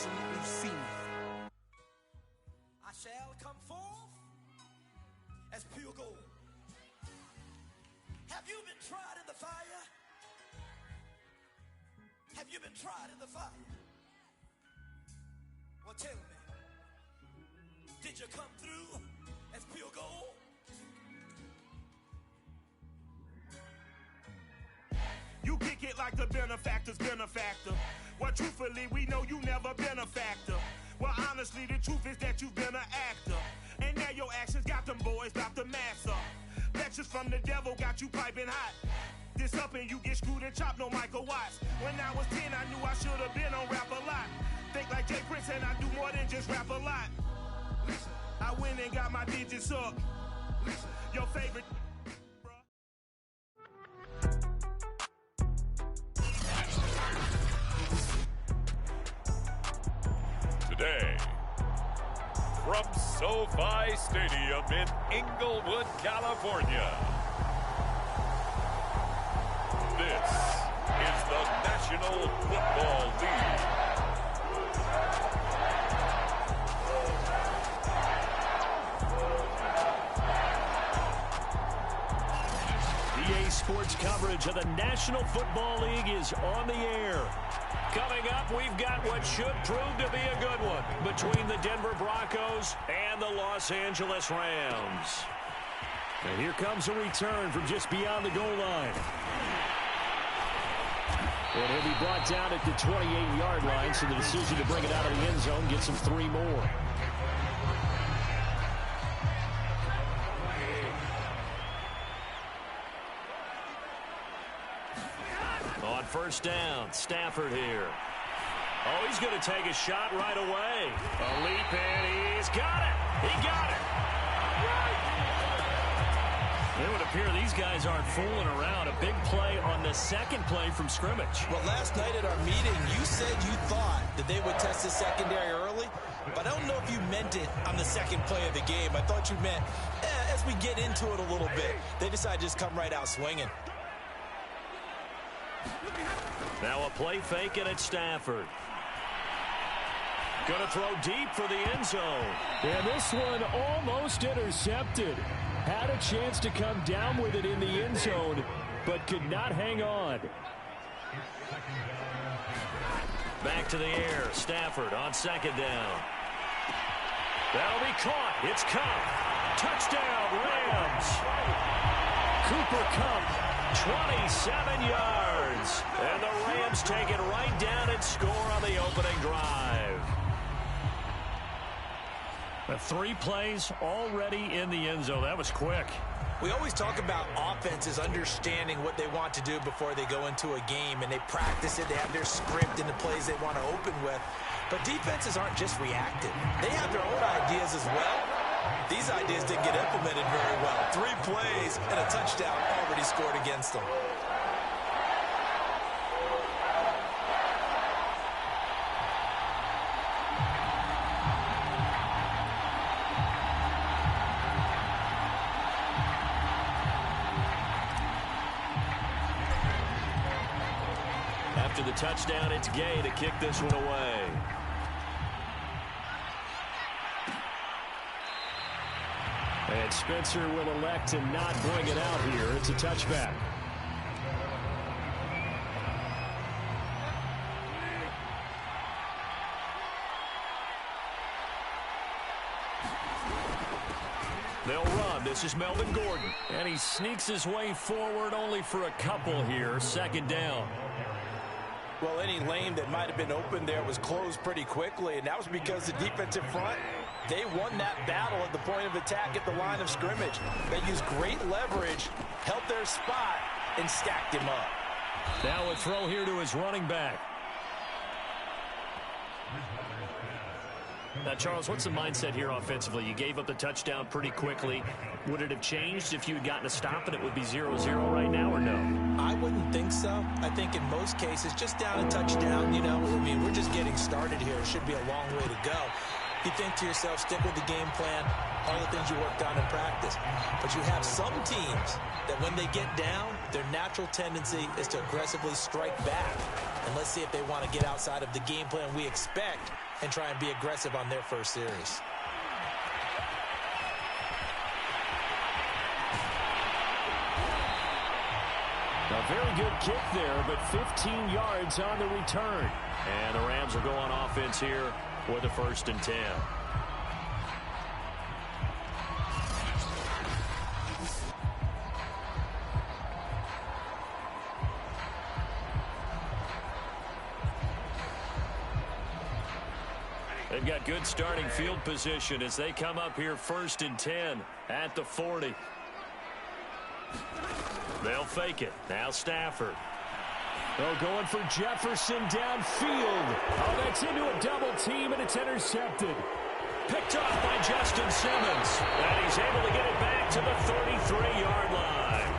absolutely see me. I shall come forth as pure gold. Have you been tried in the fire? Have you been tried in the fire? Well, tell me, did you come through as pure gold? You kick it like the benefactor's benefactor. Well, truthfully, we know you never been a factor. Well, honestly, the truth is that you've been an actor. And now your actions got them boys about to mass up. Lectures from the devil got you piping hot. This up and you get screwed and chopped, no Michael Watts. When I was 10, I knew I should have been on rap a lot. Think like Jay Prince and I do more than just rap a lot. Listen, I went and got my digits up. Listen, your favorite... Today, from SoFi Stadium in Inglewood, California, this is the National Football League. EA Sports coverage of the National Football League is on the air. Coming up, we've got what should prove to be a good one between the Denver Broncos and the Los Angeles Rams. And here comes a return from just beyond the goal line. And he'll be brought down at the 28-yard line, so the decision to bring it out of the end zone gets him 3 more. On first down, Stafford here. Oh, he's going to take a shot right away. A leap, and he's got it. He got it. It would appear these guys aren't fooling around. A big play on the second play from scrimmage. Well, last night at our meeting, you said you thought that they would test the secondary early, but I don't know if you meant it on the second play of the game. I thought you meant as we get into it a little bit. They decided to just come right out swinging. Now a play fake, and it's Stafford. Going to throw deep for the end zone. And this one almost intercepted. Had a chance to come down with it in the end zone, but could not hang on. Back to the air. Stafford on second down. That'll be caught. It's Kupp. Touchdown, Rams. Cooper Kupp. 27 yards. And the Rams take it right down and score on the opening drive. The 3 plays already in the end zone. That was quick. We always talk about offenses understanding what they want to do before they go into a game, and they practice it. They have their script and the plays they want to open with. But defenses aren't just reactive. They have their own ideas as well. These ideas didn't get implemented very well. 3 plays and a touchdown already scored against them. After the touchdown, it's Gay to kick this one away. And Spencer will elect to not bring it out here. It's a touchback. They'll run. This is Melvin Gordon. And he sneaks his way forward only for a couple here. Second down. Well, any lane that might have been open there was closed pretty quickly, and that was because the defensive front, they won that battle at the point of attack at the line of scrimmage. They used great leverage, held their spot, and stacked him up. Now a throw here to his running back. Now, Charles, what's the mindset here offensively? You gave up the touchdown pretty quickly. Would it have changed if you had gotten a stop and it would be 0-0 right now, or no? I wouldn't think so. I think in most cases, just down a touchdown, you know, I mean, we're just getting started here. It should be a long way to go. you think to yourself, stick with the game plan, all the things you worked on in practice. But you have some teams that when they get down, their natural tendency is to aggressively strike back. And let's see if they want to get outside of the game plan we expect and try and be aggressive on their first series. A very good kick there, but 15 yards on the return. And the Rams will go on offense here with a 1st and 10. They've got good starting field position as they come up here 1st and 10 at the 40. They'll fake it. Now Stafford. They're going for Jefferson downfield. Oh, that's into a double team, and it's intercepted. Picked off by Justin Simmons. And he's able to get it back to the 33-yard line.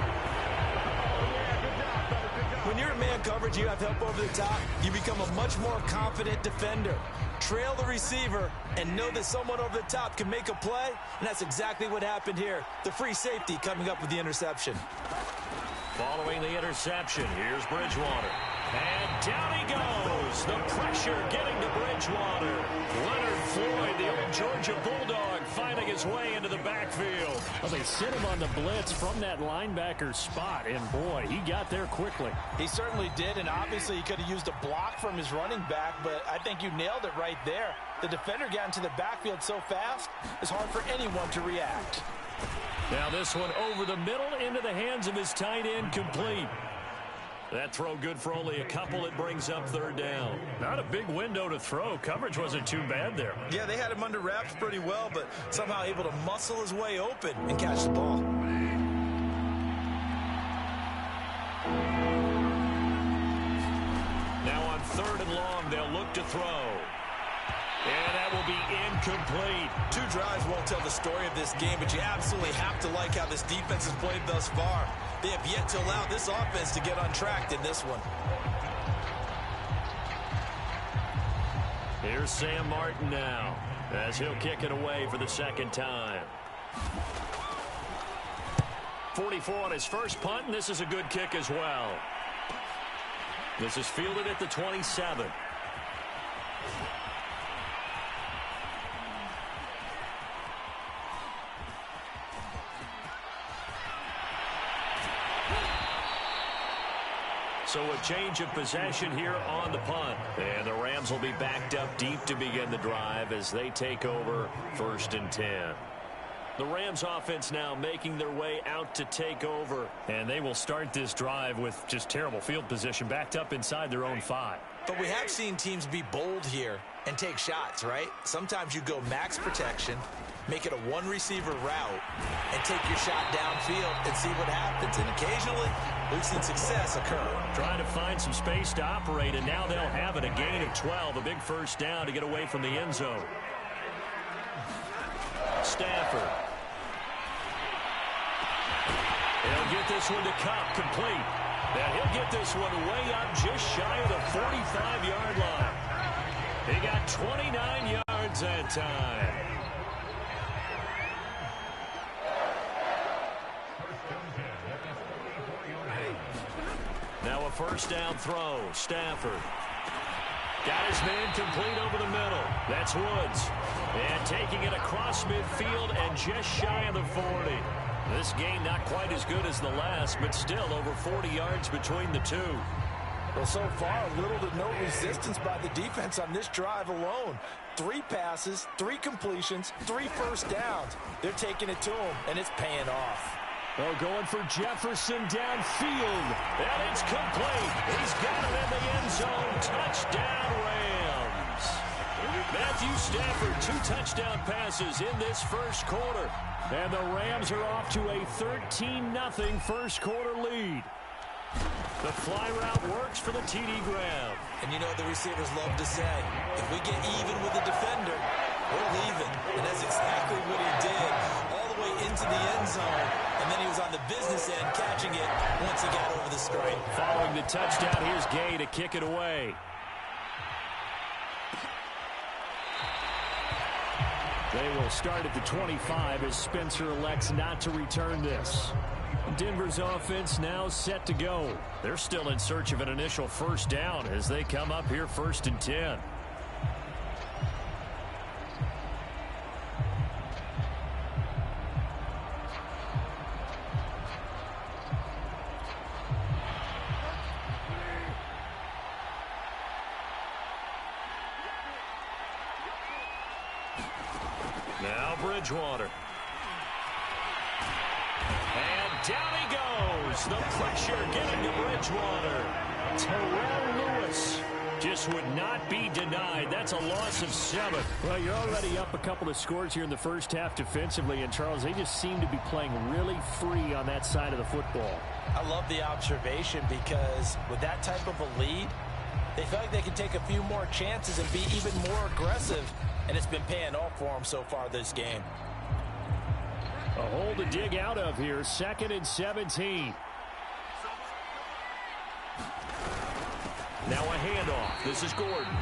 When you're in man coverage, you have help over the top, you become a much more confident defender. Trail the receiver and know that someone over the top can make a play, and that's exactly what happened here. The free safety coming up with the interception. Following the interception, here's Bridgewater. And down he goes. The pressure getting to Bridgewater. Leonard Floyd, the old Georgia Bulldog, finding his way into the backfield. Well, they sent him on the blitz from that linebacker spot, and boy, he got there quickly. He certainly did, and obviously he could have used a block from his running back, but I think you nailed it right there. The defender got into the backfield so fast, it's hard for anyone to react. Now this one over the middle into the hands of his tight end, complete. That throw good for only a couple. It brings up 3rd down. Not a big window to throw. Coverage wasn't too bad there. Yeah, they had him under wraps pretty well, but somehow able to muscle his way open and catch the ball. Now on 3rd and long, they'll look to throw. And that will be incomplete. 2 drives won't tell the story of this game, but you absolutely have to like how this defense has played thus far. They have yet to allow this offense to get untracked in this one. Here's Sam Martin now, as he'll kick it away for the 2nd time. 44 on his first punt, and this is a good kick as well. This is fielded at the 27. So a change of possession here on the punt. And the Rams will be backed up deep to begin the drive as they take over 1st and 10. The Rams offense now making their way out to take over. And they will start this drive with just terrible field position, backed up inside their own 5. But we have seen teams be bold here and take shots, right? Sometimes you go max protection, make it a 1-receiver route, and take your shot downfield and see what happens. And occasionally, we've seen success occur. Trying to find some space to operate, and now they'll have it. A gain of 12, a big 1st down to get away from the end zone. Stafford. He'll get this one to Kupp, complete. And he'll get this one way up just shy of the 45-yard line. He got 29 yards that time. Now a 1st down throw. Stafford. Got his man complete over the middle. That's Woods. And taking it across midfield and just shy of the 40. This game not quite as good as the last, but still over 40 yards between the two. Well, so far, little to no resistance by the defense on this drive alone. 3 passes, 3 completions, 3 1st downs. They're taking it to him, and it's paying off. Oh, going for Jefferson downfield. And it's complete. He's got it in the end zone. Touchdown, Rams. Matthew Stafford, 2 touchdown passes in this 1st quarter. And the Rams are off to a 13-0 1st quarter lead. The fly route works for the TD grab. And you know what the receivers love to say? If we get even with the defender, we're leaving. And that's exactly what he did, all the way into the end zone. And then he was on the business end catching it once he got over the stripe. Following the touchdown, here's Gay to kick it away. They will start at the 25 as Spencer elects not to return this. Denver's offense now set to go. They're still in search of an initial first down as they come up here 1st and 10. Now Bridgewater. And down he goes. The pressure getting to Bridgewater. Terrell Lewis just would not be denied. That's a loss of 7. Well, you're already up a couple of scores here in the first half defensively, and Charles, they just seem to be playing really free on that side of the football. I love the observation because with that type of a lead, they feel like they can take a few more chances and be even more aggressive, and it's been paying off for them so far this game. A hole to dig out of here, 2nd and 17. Now a handoff. This is Gordon.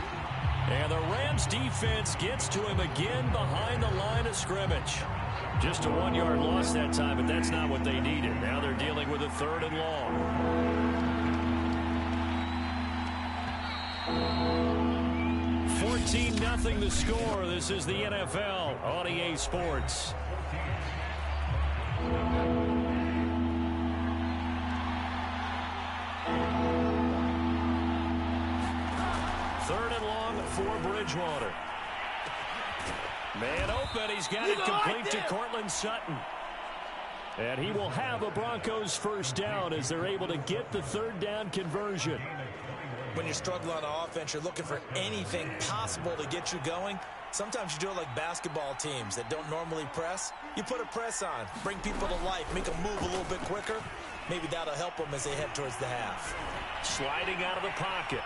And the Rams defense gets to him again behind the line of scrimmage. Just a 1-yard loss that time, but that's not what they needed. Now they're dealing with a 3rd and long. 14-0 the score. This is the NFL on EA Sports. Third and long for Bridgewater. Man open. He's got it complete to Cortland Sutton. And he will have a Broncos first down as they're able to get the 3rd down conversion. When you're struggling on offense, you're looking for anything possible to get you going. Sometimes you do it like basketball teams that don't normally press. You put a press on, bring people to life, make them move a little bit quicker. Maybe that'll help them as they head towards the half. Sliding out of the pocket.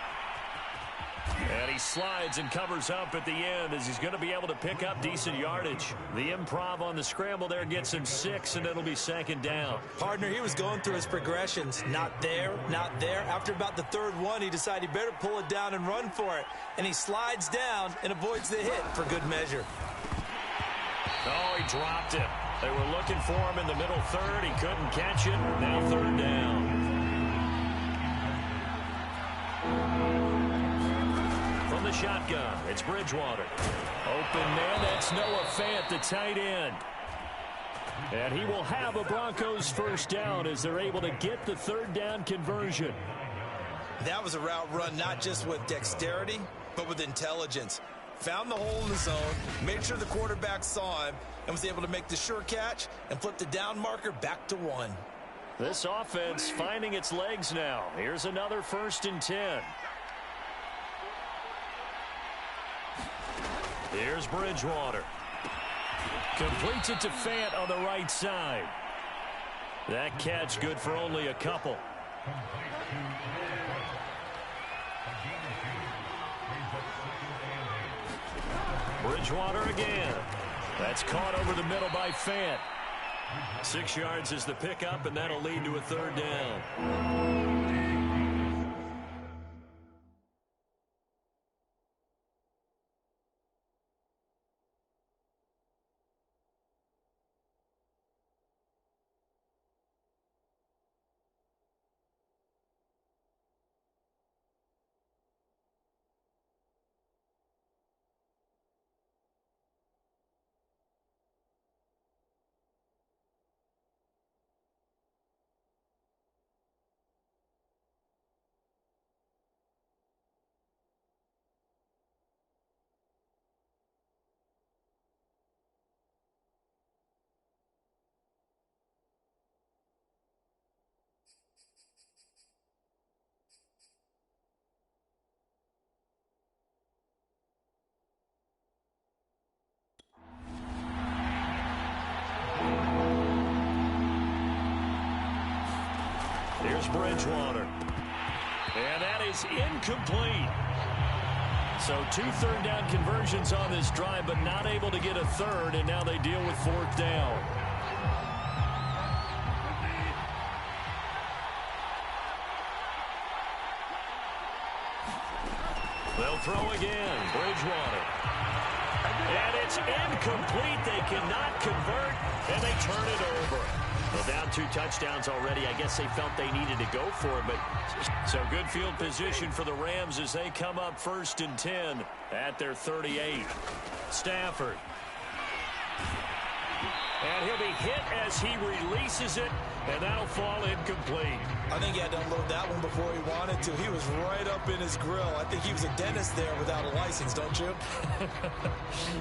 And he slides and covers up at the end as he's going to be able to pick up decent yardage. The improv on the scramble there gets him 6, and it'll be 2nd down. Partner, he was going through his progressions. Not there, not there. After about the 3rd one, he decided he better pull it down and run for it. And he slides down and avoids the hit for good measure. Oh, he dropped it. They were looking for him in the middle 3rd. He couldn't catch it. Now 3rd down. From the shotgun, it's Bridgewater. Open man, that's Noah Fant, the tight end. And he will have a Broncos first down as they're able to get the 3rd down conversion. That was a route run not just with dexterity, but with intelligence. Found the hole in the zone, made sure the quarterback saw him, and was able to make the sure catch and flip the down marker back to 1. This offense finding its legs now. Here's another 1st and 10. Here's Bridgewater. Completes it to Fant on the right side. That catch good for only a couple. Bridgewater again. That's caught over the middle by Fant. 6 yards is the pickup, and that'll lead to a 3rd down. Here's Bridgewater. And that is incomplete. So 2 3rd down conversions on this drive, but not able to get a 3rd, and now they deal with 4th down. They'll throw again. Bridgewater. And it's incomplete. They cannot convert, and they turn it over. Well, down 2 touchdowns already. I guess they felt they needed to go for it. But so good field position for the Rams as they come up 1st and 10 at their 38. Stafford. And he'll be hit as he releases it, and that'll fall incomplete. I think he had to unload that one before he wanted to. He was right up in his grill. I think he was a dentist there without a license, don't you?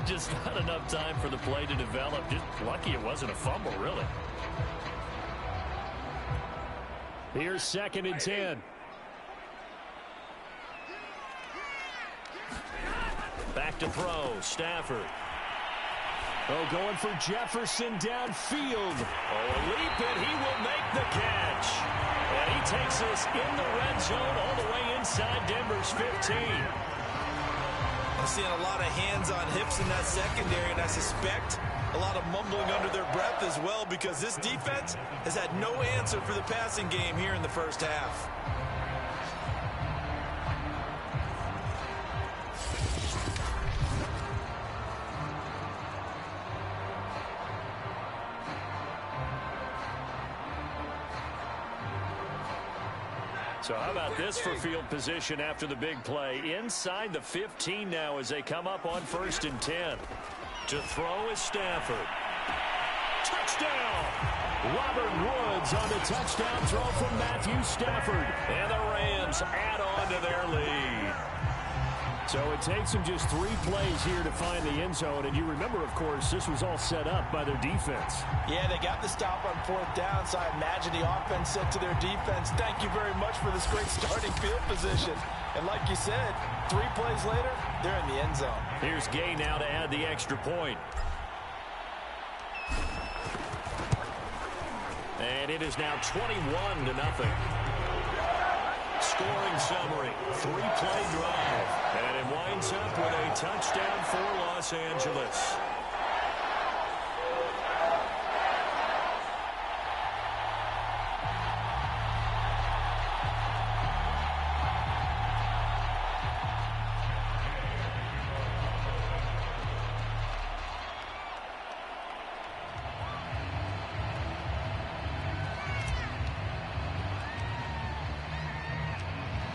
Just not enough time for the play to develop. Just lucky it wasn't a fumble, really. Here's 2nd and 10. Back to throw. Stafford. Oh, going for Jefferson downfield. Oh, a leap, and he will make the catch. And he takes us in the red zone all the way inside Denver's 15. I'm seeing a lot of hands on hips in that secondary, and I suspect a lot of mumbling under their breath as well, because this defense has had no answer for the passing game here in the first half. So how about this for field position after the big play? Inside the 15 now as they come up on 1st and 10. To throw is Stafford. Touchdown! Robert Woods on the touchdown throw from Matthew Stafford. And the Rams add on to their lead. So it takes them just 3 plays here to find the end zone. And you remember, of course, this was all set up by their defense. Yeah, they got the stop on 4th down, so I imagine the offense said to their defense, thank you very much for this great starting field position. And like you said, 3 plays later, they're in the end zone. Here's Gay now to add the extra point. And it is now 21-0. Scoring summary, 3-play drive. And it winds up with a touchdown for Los Angeles.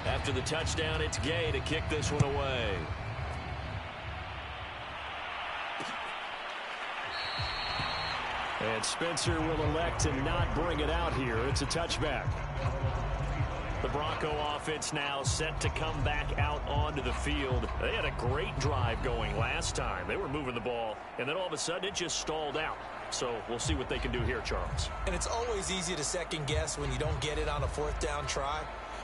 After the touchdown, it's Gay to kick this one away. And Spencer will elect to not bring it out here. It's a touchback. The Bronco offense now set to come back out onto the field. They had a great drive going last time. They were moving the ball, and then all of a sudden it just stalled out. So we'll see what they can do here, Charles. And it's always easy to second guess when you don't get it on a 4th down try.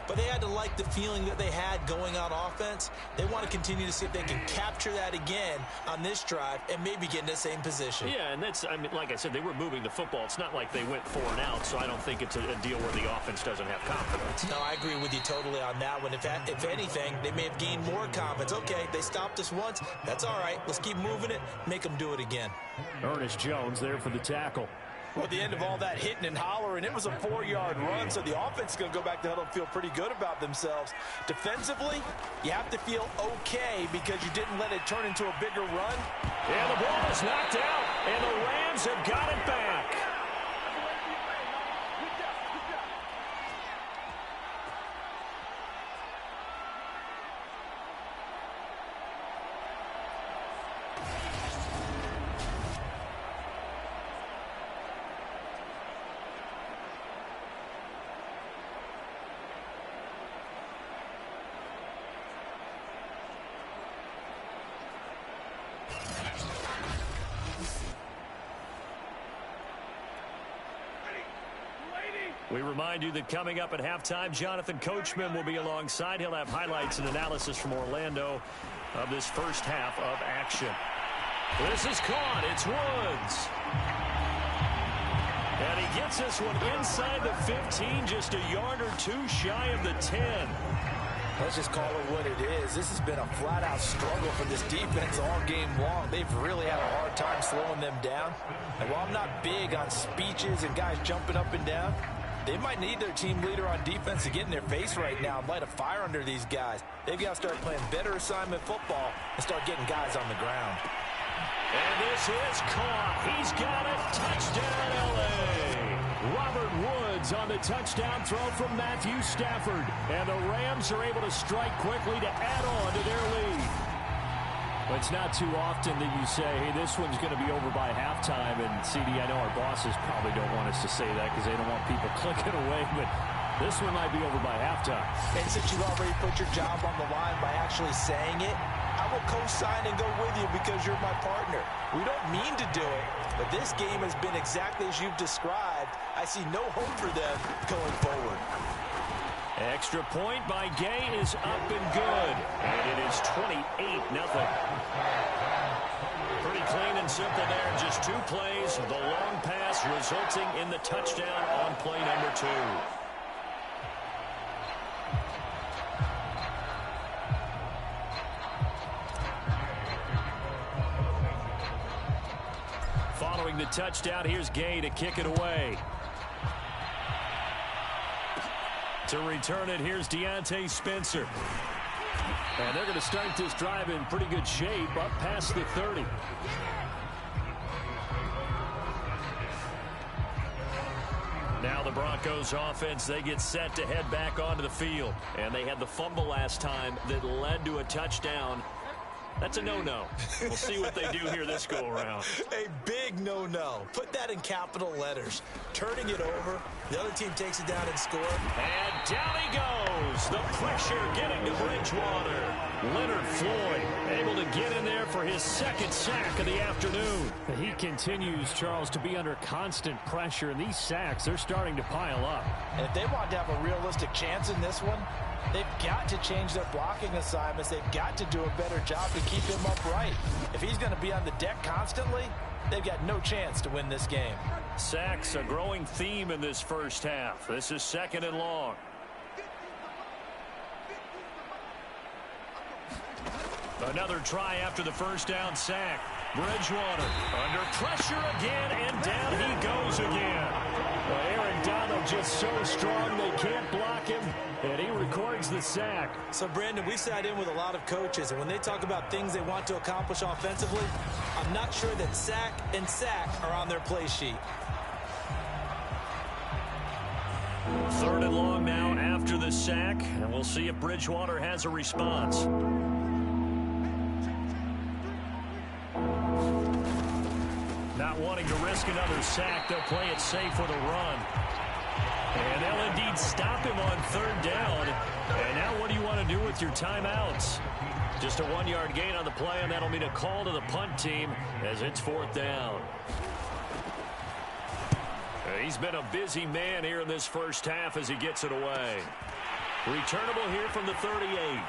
But they had to like the feeling that they had going on offense. They want to continue to see if they can capture that again on this drive and maybe get in the same position. Yeah, and that's, I mean, like I said, they were moving the football. It's not like they went 4 and out, so I don't think it's a deal where the offense doesn't have confidence. No, I agree with you totally on that one. If anything, they may have gained more confidence. Okay, they stopped us once. That's all right. Let's keep moving it, make them do it again. Ernest Jones there for the tackle. Well, at the end of all that hitting and hollering, it was a 4-yard run, so the offense is going to go back to huddle and feel pretty good about themselves. Defensively, you have to feel okay because you didn't let it turn into a bigger run. And the ball is knocked out, and the Rams have got it back. We remind you that coming up at halftime, Jonathan Coachman will be alongside. He'll have highlights and analysis from Orlando of this first half of action. This is caught. It's Woods. And he gets this one inside the 15, just a yard or 2 shy of the 10. Let's just call it what it is. This has been a flat-out struggle for this defense all game long. They've really had a hard time slowing them down. And while I'm not big on speeches and guys jumping up and down, they might need their team leader on defense to get in their face right now and light a fire under these guys. They've got to start playing better assignment football and start getting guys on the ground. And this is caught. He's got it. Touchdown, L.A. Robert Woods on the touchdown throw from Matthew Stafford. And the Rams are able to strike quickly to add on to their lead. But it's not too often that you say, hey, this one's going to be over by halftime. And, CD, I know our bosses probably don't want us to say that because they don't want people clicking away. But this one might be over by halftime. And since you've already put your job on the line by actually saying it, I will co-sign and go with you because you're my partner. We don't mean to do it, but this game has been exactly as you've described. I see no hope for them going forward. Extra point by Gay is up and good. And it is 28-0. Pretty clean and simple there. Just 2 plays. The long pass resulting in the touchdown on play number 2. Following the touchdown, here's Gay to kick it away. To return it, here's Deontay Spencer. And they're going to start this drive in pretty good shape, up past the 30. Now the Broncos offense, they get set to head back onto the field. And they had the fumble last time that led to a touchdown. That's a no-no. We'll see what they do here this go-around. A big no-no. Put that in capital letters. Turning it over. The other team takes it down and scores. And down he goes. The pressure getting to Bridgewater. Leonard Floyd able to get in there for his 2nd sack of the afternoon. He continues, Charles, to be under constant pressure, and these sacks, they're starting to pile up. And if they want to have a realistic chance in this one, they've got to change their blocking assignments. They've got to do a better job to keep him upright. If he's going to be on the deck constantly, they've got no chance to win this game. Sacks, a growing theme in this first half. This is 2nd and long. Another try after the first down sack. Bridgewater under pressure again, and down he goes again. Well, Aaron Donald just so strong they can't block him, and he records the sack. So, Brandon, we sat in with a lot of coaches, and when they talk about things they want to accomplish offensively, I'm not sure that sack and sack are on their play sheet. 3rd and long now after the sack, and we'll see if Bridgewater has a response. Not wanting to risk another sack, they'll play it safe with a run. And they'll indeed stop him on 3rd down. And now what do you want to do with your timeouts? Just a 1-yard gain on the play, and that'll mean a call to the punt team as it's 4th down. He's been a busy man here in this first half as he gets it away. Returnable here from the 38.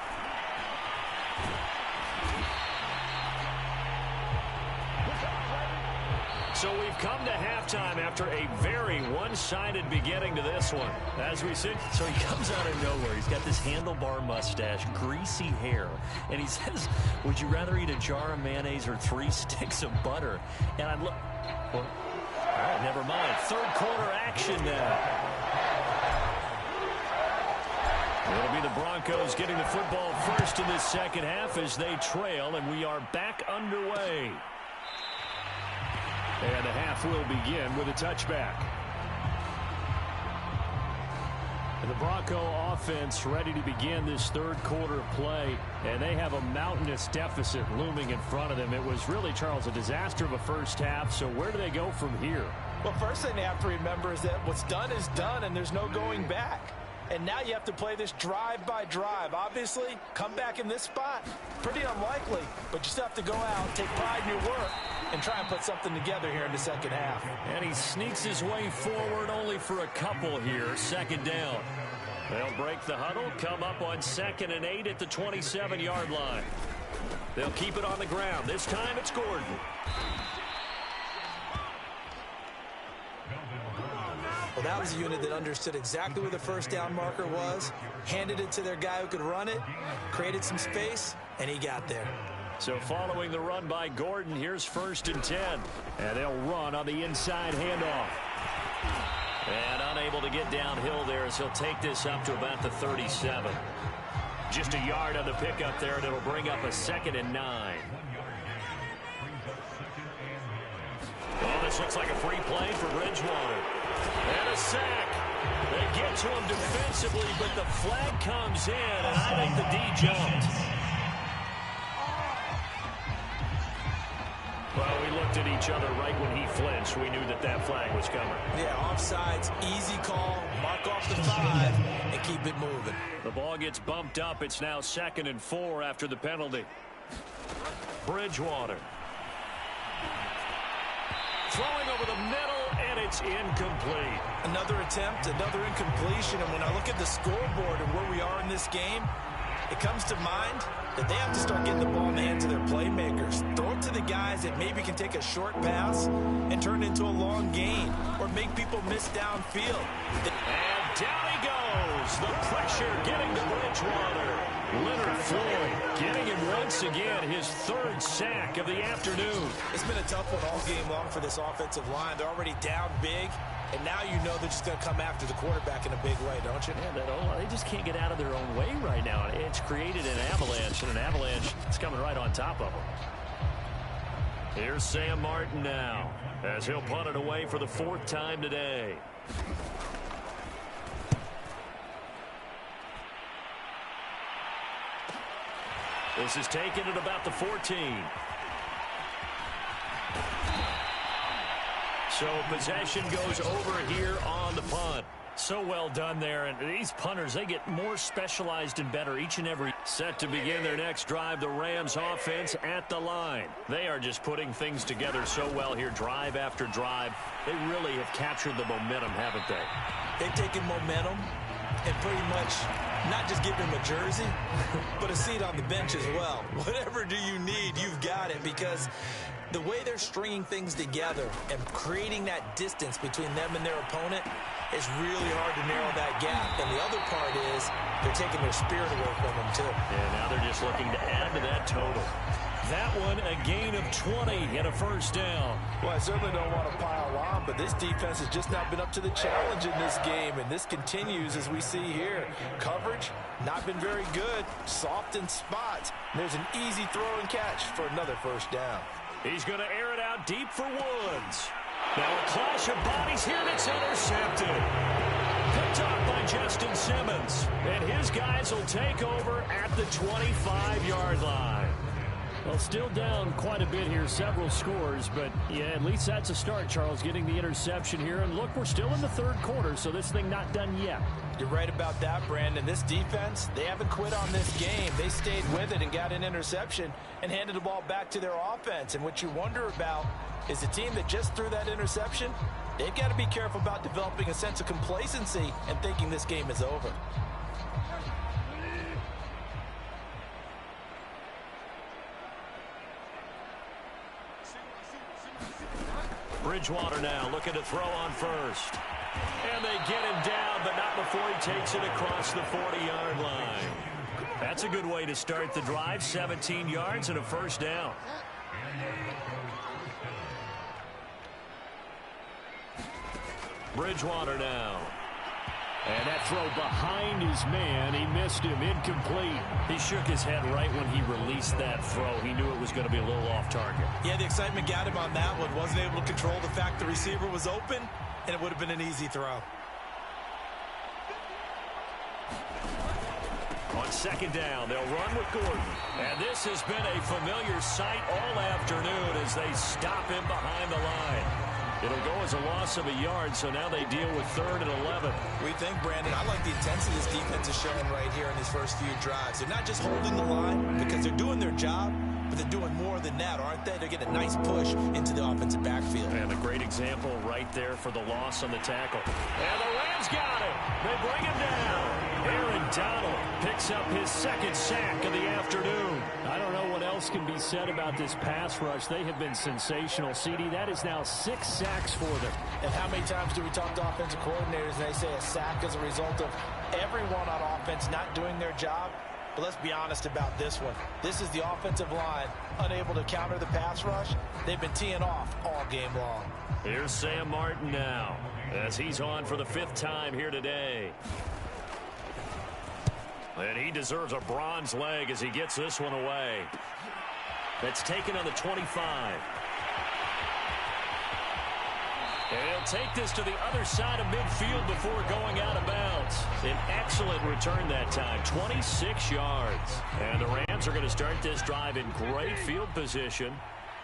So we've come to halftime after a very one-sided beginning to this one. As we sit, so he comes out of nowhere. He's got this handlebar mustache, greasy hair, and he says, would you rather eat a jar of mayonnaise or 3 sticks of butter? And I look, well, all right, never mind. 3rd quarter action now. It'll be the Broncos getting the football first in this 2nd half as they trail, and we are back underway. And the half will begin with a touchback. And the Bronco offense ready to begin this 3rd quarter of play, and they have a mountainous deficit looming in front of them. It was really, Charles, a disaster of a first half, so where do they go from here? Well, first thing they have to remember is that what's done is done, and there's no going back. And now you have to play this drive by drive. Obviously, come back in this spot, pretty unlikely, but you still have to go out, take pride in your work, and try and put something together here in the 2nd half. And he sneaks his way forward only for a couple here. 2nd down. They'll break the huddle, come up on 2nd and 8 at the 27-yard line. They'll keep it on the ground. This time it's Gordon. Well, that was a unit that understood exactly where the first down marker was, handed it to their guy who could run it, created some space, and he got there. So following the run by Gordon, here's 1st and 10. And they'll run on the inside handoff. And unable to get downhill there as he'll take this up to about the 37. Just a yard on the pickup there, and it'll bring up a 2nd and 9. This looks like a free play for Bridgewater. And a sack. They get to him defensively, but the flag comes in, and I think the D jumped. Well, we looked at each other right when he flinched. We knew that that flag was coming. Yeah, offsides, easy call, mark off the 5, and keep it moving. The ball gets bumped up. It's now 2nd and 4 after the penalty. Bridgewater. Throwing over the middle, and it's incomplete. Another attempt, another incompletion, and when I look at the scoreboard and where we are in this game, it comes to mind that they have to start getting the ball in the hands of their playmakers. Throw it to the guys that maybe can take a short pass and turn it into a long gain or make people miss downfield. And down he goes. The pressure getting to Bridgewater. Leonard Floyd getting him once again, his 3rd sack of the afternoon. It's been a tough one all game long for this offensive line. They're already down big, and now you know they're just going to come after the quarterback in a big way, don't you? Yeah, they just can't get out of their own way right now. It's created an avalanche, and an avalanche is coming right on top of them. Here's Sam Martin now, as he'll punt it away for the 4th time today. This is taken at about the 14. So possession goes over here on the punt. So well done there. And these punters, they get more specialized and better each and every. Set to begin their next drive, the Rams offense at the line. They are just putting things together so well here, drive after drive. They really have captured the momentum, haven't they? They've taken momentum and pretty much not just give him a jersey, but a seat on the bench as well. Whatever do you need, you've got it, because the way they're stringing things together and creating that distance between them and their opponent is really hard to narrow that gap. And the other part is they're taking their spirit away from them, too. And now they're just looking to add to that total. That one, a gain of 20 and a 1st down. Well, I certainly don't want to pile on, but this defense has just not been up to the challenge in this game, and this continues as we see here. Coverage, not been very good, soft in spots. There's an easy throw and catch for another 1st down. He's going to air it out deep for Woods. Now a clash of bodies here, and it's intercepted. Picked up by Justin Simmons, and his guys will take over at the 25-yard line. Well, still down quite a bit here, several scores, but yeah, at least that's a start, Charles, getting the interception here. And look, we're still in the 3rd quarter, so this thing not done yet. You're right about that, Brandon. This defense, they haven't quit on this game. They stayed with it and got an interception and handed the ball back to their offense. And what you wonder about is the team that just threw that interception, they've got to be careful about developing a sense of complacency and thinking this game is over. Bridgewater now looking to throw on 1st. And they get him down, but not before he takes it across the 40-yard line. That's a good way to start the drive. 17 yards and a 1st down. Bridgewater now. And that throw behind his man. He missed him. Incomplete. He shook his head right when he released that throw. He knew it was going to be a little off target. Yeah, the excitement got him on that one. Wasn't able to control the fact the receiver was open, and it would have been an easy throw. On 2nd down, they'll run with Gordon. And this has been a familiar sight all afternoon as they stop him behind the line. It'll go as a loss of a yard, so now they deal with 3rd and 11. We think, Brandon, I like the intensity this defense is showing right here in these first few drives. They're not just holding the line because they're doing their job, but they're doing more than that, aren't they? They're getting a nice push into the offensive backfield. And a great example right there for the loss on the tackle. And the Rams got him. They bring him down. Aaron Donald picks up his 2nd sack of the afternoon. I don't know what else can be said about this pass rush. They have been sensational. CD, that is now 6 sacks for them. And how many times do we talk to offensive coordinators and they say a sack is a result of everyone on offense not doing their job? But let's be honest about this one. This is the offensive line unable to counter the pass rush. They've been teeing off all game long. Here's Sam Martin now as he's on for the 5th time here today. And he deserves a bronze leg as he gets this one away. That's taken on the 25. And he'll take this to the other side of midfield before going out of bounds. An excellent return that time, 26 yards. And the Rams are going to start this drive in great field position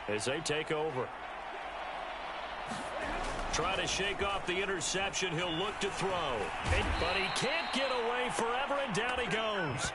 as they take over. Try to shake off the interception. He'll look to throw. But he can't get away forever, and down he goes.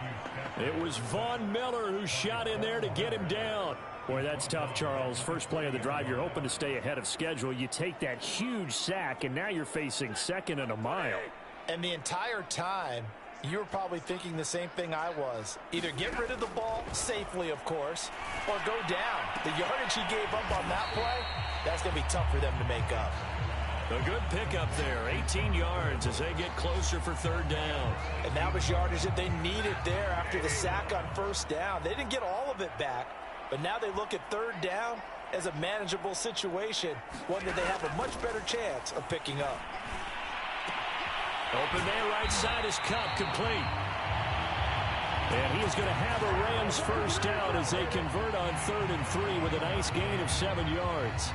It was Von Miller who shot in there to get him down. Boy, that's tough, Charles. First play of the drive, you're hoping to stay ahead of schedule. You take that huge sack, and now you're facing second and a mile. And the entire time, you were probably thinking the same thing I was. Either get rid of the ball, safely, of course, or go down. The yardage he gave up on that play, that's going to be tough for them to make up. A good pickup there, 18 yards as they get closer for third down. And that was yardage that they needed there after the sack on first down. They didn't get all of it back, but now they look at third down as a manageable situation, one that they have a much better chance of picking up. Open man right side is Kupp, complete. And he is going to have a Rams first down as they convert on 3rd and 3 with a nice gain of 7 yards.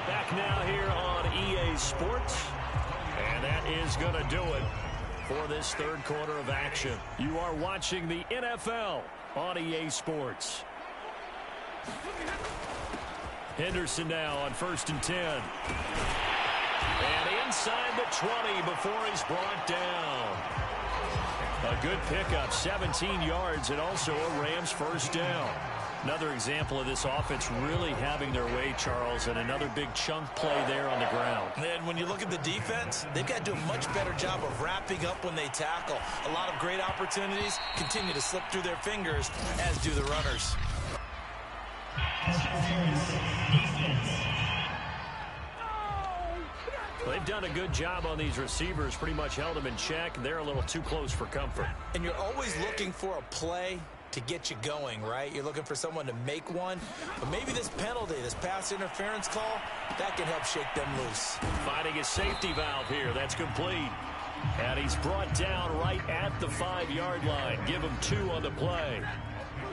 Back now here on EA Sports. And that is going to do it for this third quarter of action. You are watching the NFL on EA Sports. Henderson now on 1st and 10. And inside the 20 before he's brought down. A good pickup, 17 yards, and also a Rams first down. Another example of this offense really having their way, Charles, and another big chunk play there on the ground. And when you look at the defense, they've got to do a much better job of wrapping up when they tackle. A lot of great opportunities continue to slip through their fingers, as do the runners. They've done a good job on these receivers, pretty much held them in check. They're a little too close for comfort. And you're always looking for a play to get you going, right? You're looking for someone to make one. But maybe this penalty, this pass interference call, that can help shake them loose. Finding a safety valve here. That's complete. And he's brought down right at the 5-yard line. Give him 2 on the play.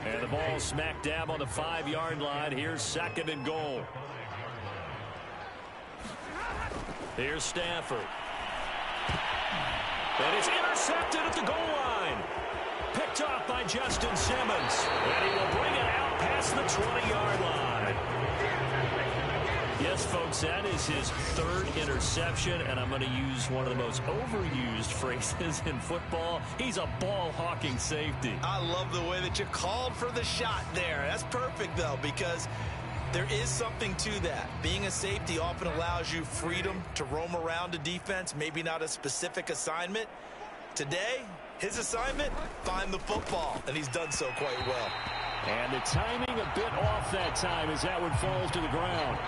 And the ball smack dab on the 5-yard line. Here's 2nd and goal. Here's Stafford. And it's intercepted at the goal line. Picked off by Justin Simmons. And he will bring it out past the 20-yard line. Yes, folks, that is his 3rd interception, and I'm going to use one of the most overused phrases in football. He's a ball-hawking safety. I love the way that you called for the shot there. That's perfect, though, because there is something to that. Being a safety often allows you freedom to roam around a defense, maybe not a specific assignment. Today, his assignment, find the football, and he's done so quite well. And the timing a bit off that time as that one falls to the ground.